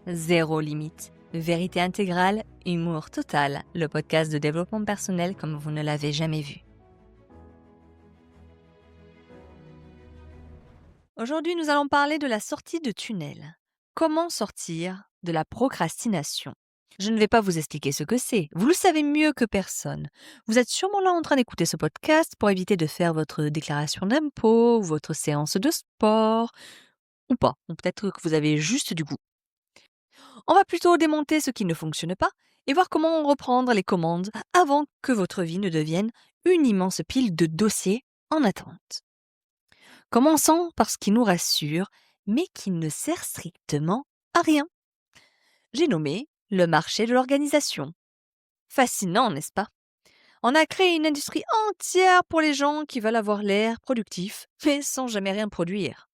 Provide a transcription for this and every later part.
zéro limite. Vérité intégrale, humour total, le podcast de développement personnel comme vous ne l'avez jamais vu. Aujourd'hui, nous allons parler de la sortie de tunnel. Comment sortir de la procrastination? Je ne vais pas vous expliquer ce que c'est, vous le savez mieux que personne. Vous êtes sûrement là en train d'écouter ce podcast pour éviter de faire votre déclaration d'impôt, votre séance de sport, ou pas, ou peut-être que vous avez juste du goût. On va plutôt démonter ce qui ne fonctionne pas et voir comment reprendre les commandes avant que votre vie ne devienne une immense pile de dossiers en attente. Commençons par ce qui nous rassure, mais qui ne sert strictement à rien. J'ai nommé le marché de l'organisation. Fascinant, n'est-ce pas? On a créé une industrie entière pour les gens qui veulent avoir l'air productif, mais sans jamais rien produire.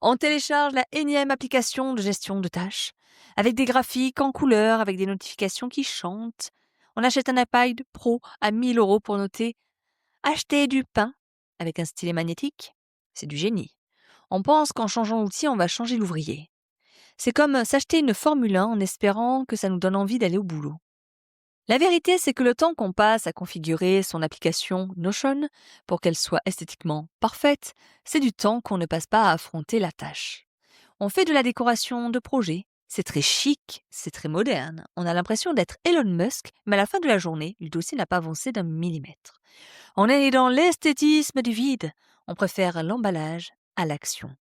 On télécharge la énième application de gestion de tâches, avec des graphiques en couleur, avec des notifications qui chantent. On achète un iPad Pro à 1 000 € pour noter « Acheter du pain » avec un stylet magnétique. C'est du génie. On pense qu'en changeant l'outil, on va changer l'ouvrier. C'est comme s'acheter une Formule 1 en espérant que ça nous donne envie d'aller au boulot. La vérité, c'est que le temps qu'on passe à configurer son application Notion pour qu'elle soit esthétiquement parfaite, c'est du temps qu'on ne passe pas à affronter la tâche. On fait de la décoration de projet, c'est très chic, c'est très moderne. On a l'impression d'être Elon Musk, mais à la fin de la journée, le dossier n'a pas avancé d'un millimètre. On est dans l'esthétisme du vide. On préfère l'emballage à l'action.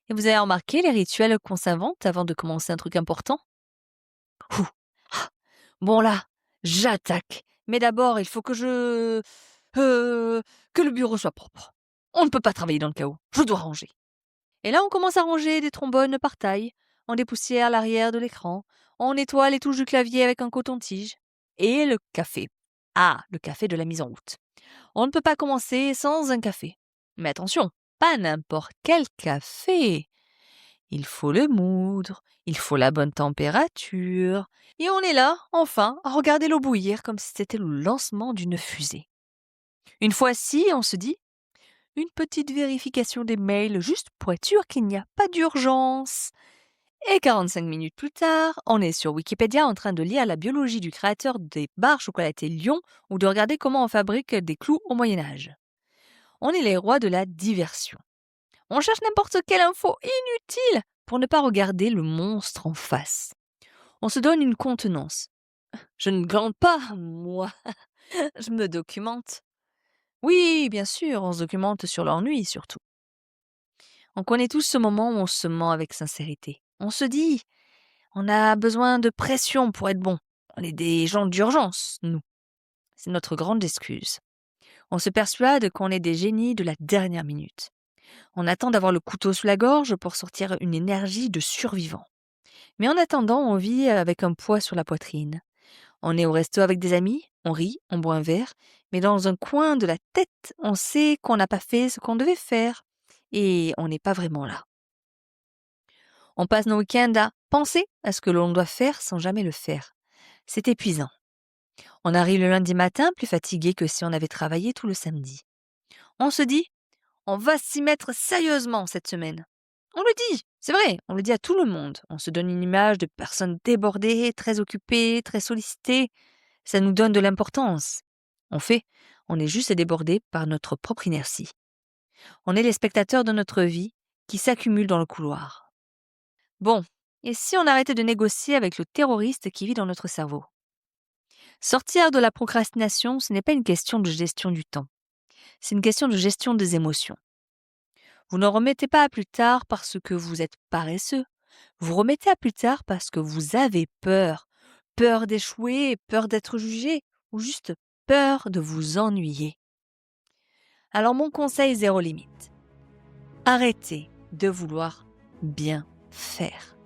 Et vous avez remarqué les rituels qu'on s'invente avant de commencer un truc important? Ouh. Ah. Bon là, j'attaque. Mais d'abord, il faut que le bureau soit propre. On ne peut pas travailler dans le chaos. Je dois ranger. Et là, on commence à ranger des trombones par taille. On dépoussière l'arrière de l'écran. On nettoie les touches du clavier avec un coton-tige. Et le café. Ah, le café de la mise en route. On ne peut pas commencer sans un café. Mais attention, pas n'importe quel café. Il faut le moudre, il faut la bonne température. Et on est là, enfin, à regarder l'eau bouillir comme si c'était le lancement d'une fusée. Une fois-ci, on se dit, une petite vérification des mails juste pour être sûr qu'il n'y a pas d'urgence. Et 45 minutes plus tard, on est sur Wikipédia en train de lire la biologie du créateur des barres chocolatées Lion ou de regarder comment on fabrique des clous au Moyen-Âge. On est les rois de la diversion. On cherche n'importe quelle info inutile pour ne pas regarder le monstre en face. On se donne une contenance. Je ne glande pas, moi. Je me documente. Oui, bien sûr, on se documente sur l'ennui surtout. On connaît tous ce moment où on se ment avec sincérité. On se dit, on a besoin de pression pour être bon. On est des gens d'urgence, nous. C'est notre grande excuse. On se persuade qu'on est des génies de la dernière minute. On attend d'avoir le couteau sous la gorge pour sortir une énergie de survivant. Mais en attendant, on vit avec un poids sur la poitrine. On est au resto avec des amis, on rit, on boit un verre, mais dans un coin de la tête, on sait qu'on n'a pas fait ce qu'on devait faire et on n'est pas vraiment là. On passe nos week-ends à penser à ce que l'on doit faire sans jamais le faire. C'est épuisant. On arrive le lundi matin plus fatigué que si on avait travaillé tout le samedi. On se dit, on va s'y mettre sérieusement cette semaine. On le dit, c'est vrai, on le dit à tout le monde. On se donne une image de personnes débordées, très occupées, très sollicitées. Ça nous donne de l'importance. En fait, on est juste débordé par notre propre inertie. On est les spectateurs de notre vie qui s'accumulent dans le couloir. Bon, et si on arrêtait de négocier avec le terroriste qui vit dans notre cerveau? Sortir de la procrastination, ce n'est pas une question de gestion du temps. C'est une question de gestion des émotions. Vous ne remettez pas à plus tard parce que vous êtes paresseux. Vous remettez à plus tard parce que vous avez peur. Peur d'échouer, peur d'être jugé ou juste peur de vous ennuyer. Alors mon conseil zéro limite. Arrêtez de vouloir bien faire.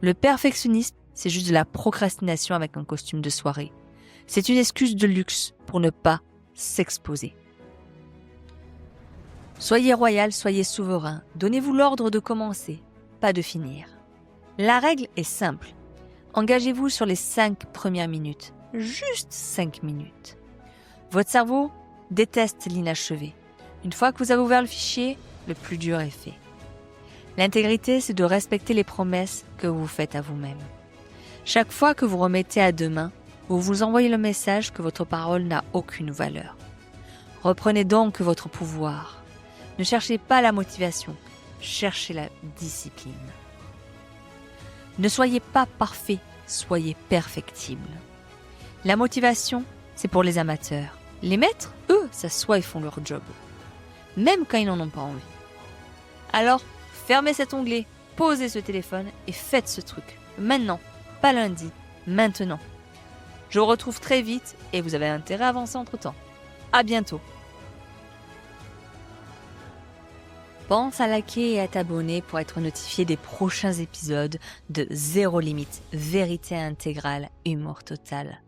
Le perfectionnisme, c'est juste de la procrastination avec un costume de soirée. C'est une excuse de luxe pour ne pas s'exposer. Soyez royal, soyez souverain. Donnez-vous l'ordre de commencer, pas de finir. La règle est simple. Engagez-vous sur les 5 premières minutes. Juste 5 minutes. Votre cerveau déteste l'inachevé. Une fois que vous avez ouvert le fichier, le plus dur est fait. L'intégrité, c'est de respecter les promesses que vous faites à vous-même. Chaque fois que vous remettez à demain, vous vous envoyez le message que votre parole n'a aucune valeur. Reprenez donc votre pouvoir. Ne cherchez pas la motivation, cherchez la discipline. Ne soyez pas parfait, soyez perfectible. La motivation, c'est pour les amateurs. Les maîtres, eux, s'assoient et font leur job. Même quand ils n'en ont pas envie. Alors, fermez cet onglet, posez ce téléphone et faites ce truc. Maintenant, pas lundi, maintenant. Je vous retrouve très vite et vous avez intérêt à avancer entre-temps. À bientôt. Pense à liker et à t'abonner pour être notifié des prochains épisodes de Zéro Limite, vérité intégrale, humour total.